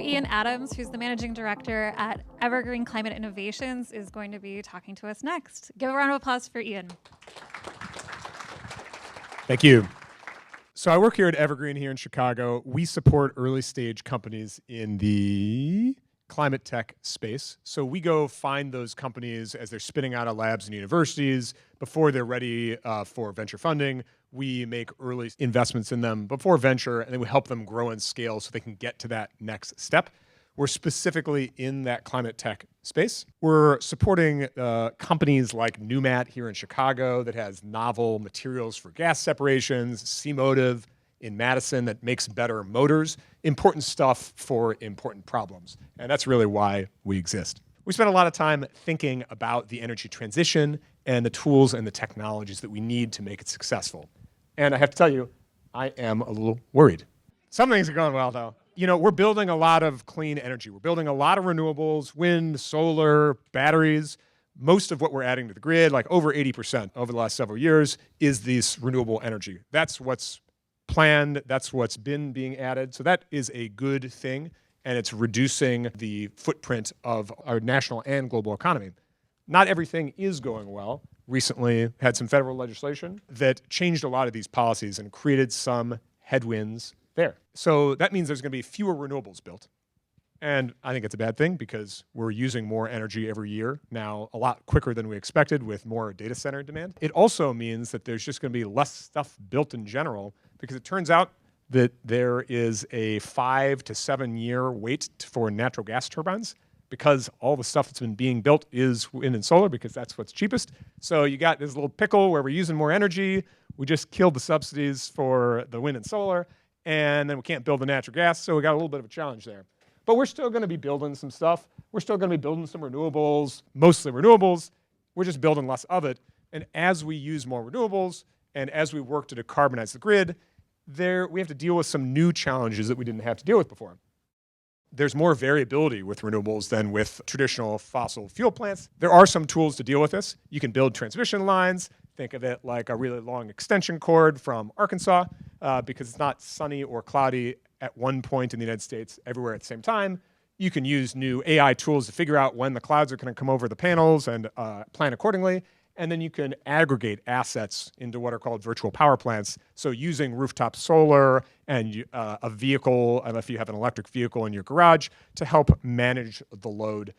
Ian Adams, who's the managing director at Evergreen Climate Innovations, is going to be talking to us next. Give a round of applause for Ian. Thank you. So I work here at Evergreen here in Chicago. We support early stage companies in the climate tech space. So we go find those companies as they're spinning out of labs and universities before they're ready for venture funding. We make early investments in them before venture, and then we help them grow and scale so they can get to that next step. We're specifically in that climate tech space. We're supporting companies like Numat here in Chicago that has novel materials for gas separations, C-Motive in Madison that makes better motors, important stuff for important problems. And that's really why we exist. We spend a lot of time thinking about the energy transition and the tools and the technologies that we need to make it successful. And I have to tell you, I am a little worried. Some things are going well, though. You know, we're building a lot of clean energy. We're building a lot of renewables, wind, solar, batteries. Most of what we're adding to the grid, like over 80% over the last several years, is this renewable energy. That's what's planned. That's what's been being added. So that is a good thing, and it's reducing the footprint of our national and global economy. Not everything is going well. Recently had some federal legislation that changed a lot of these policies and created some headwinds there. So that means there's going to be fewer renewables built. And I think it's a bad thing because we're using more energy every year now, a lot quicker than we expected with more data center demand. It also means that there's just going to be less stuff built in general because it turns out that there is a 5 to 7 year wait for natural gas turbines because all the stuff that's been being built is wind and solar because that's what's cheapest. So you got this little pickle where we're using more energy. We just killed the subsidies for the wind and solar, and then we can't build the natural gas, so we got a little bit of a challenge there. But we're still going to be building some stuff. We're still going to be building some renewables, mostly renewables. We're just building less of it. And as we use more renewables and as we work to decarbonize the grid, we have to deal with some new challenges that we didn't have to deal with before. There's more variability with renewables than with traditional fossil fuel plants. There are some tools to deal with this. You can build transmission lines. Think of it like a really long extension cord from Arkansas because it's not sunny or cloudy at one point in the United States everywhere at the same time. You can use new AI tools to figure out when the clouds are going to come over the panels and plan accordingly. And then you can aggregate assets into what are called virtual power plants. So using rooftop solar and a vehicle, and if you have an electric vehicle in your garage, to help manage the load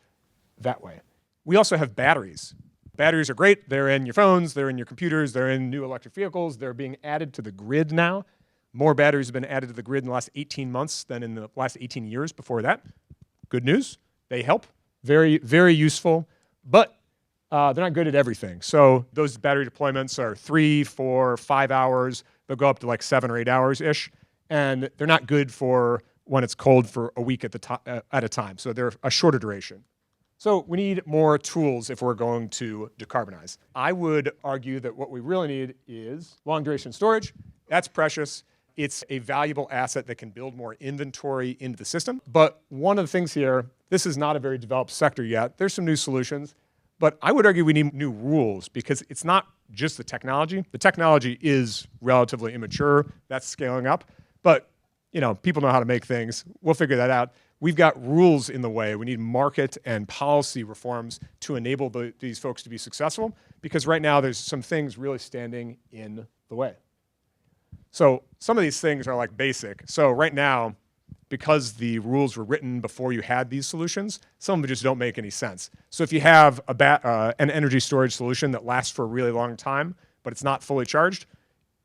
that way. We also have batteries. Batteries are great. They're in your phones, they're in your computers, they're in new electric vehicles. They're being added to the grid now. More batteries have been added to the grid in the last 18 months than in the last 18 years before that. Good news. They help. Very, very useful. But they're not good at everything. So those battery deployments are 3, 4, 5 hours. They'll go up to like 7 or 8 hours-ish. And they're not good for when it's cold for a week at a time. So they're a shorter duration. So we need more tools if we're going to decarbonize. I would argue that what we really need is long duration storage. That's precious. It's a valuable asset that can build more inventory into the system. But one of the things here, this is not a very developed sector yet. There's some new solutions. But I would argue we need new rules because it's not just the technology. The technology is relatively immature. That's scaling up. But people know how to make things. We'll figure that out. We've got rules in the way. We need market and policy reforms to enable these folks to be successful because right now there's some things really standing in the way. So some of these things are like basic. So right now, because the rules were written before you had these solutions, some of them just don't make any sense. So if you have an energy storage solution that lasts for a really long time, but it's not fully charged,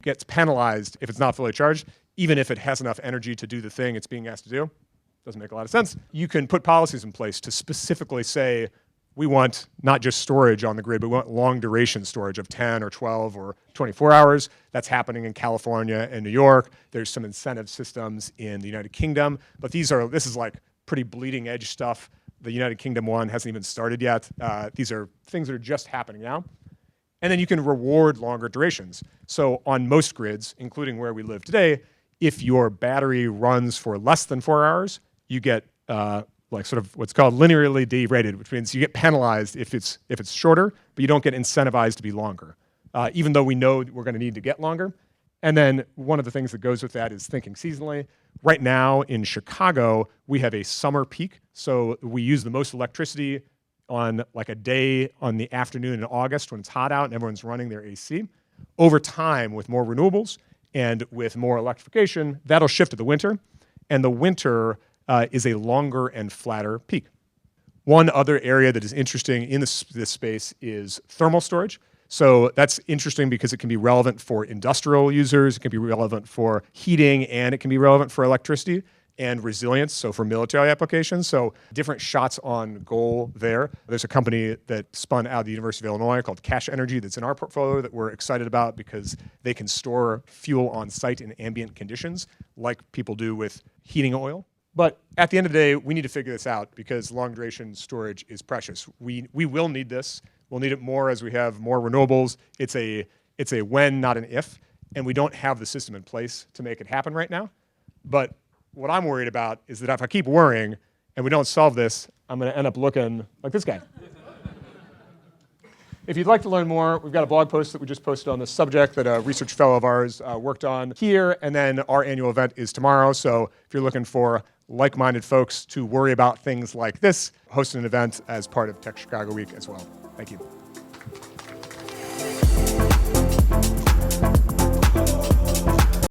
it gets penalized if it's not fully charged, even if it has enough energy to do the thing it's being asked to do. Doesn't make a lot of sense. You can put policies in place to specifically say, we want not just storage on the grid, but we want long duration storage of 10 or 12 or 24 hours. That's happening in California and New York. There's some incentive systems in the United Kingdom, but this is like pretty bleeding edge stuff. The United Kingdom one hasn't even started yet. These are things that are just happening now. And then you can reward longer durations. So on most grids, including where we live today, if your battery runs for less than 4 hours, you get like sort of what's called linearly derated, which means you get penalized if it's shorter, but you don't get incentivized to be longer. Even though we know we're going to need to get longer. And then one of the things that goes with that is thinking seasonally. Right now in Chicago, we have a summer peak. So we use the most electricity on like a day on the afternoon in August when it's hot out and everyone's running their AC. Over time, with more renewables and with more electrification, that'll shift to the winter. And the winter is a longer and flatter peak. One other area that is interesting in this space is thermal storage. So that's interesting because it can be relevant for industrial users, it can be relevant for heating, and it can be relevant for electricity and resilience, so for military applications. So different shots on goal there. There's a company that spun out of the University of Illinois called Cache Energy that's in our portfolio that we're excited about because they can store fuel on site in ambient conditions like people do with heating oil. But at the end of the day, we need to figure this out because long duration storage is precious. We will need this. We'll need it more as we have more renewables. It's a when, not an if, and we don't have the system in place to make it happen right now. But what I'm worried about is that if I keep worrying and we don't solve this, I'm going to end up looking like this guy. If you'd like to learn more, we've got a blog post that we just posted on this subject that a research fellow of ours worked on here, and then our annual event is tomorrow. So if you're looking for like-minded folks to worry about things like this, host an event as part of Tech Chicago Week as well. Thank you.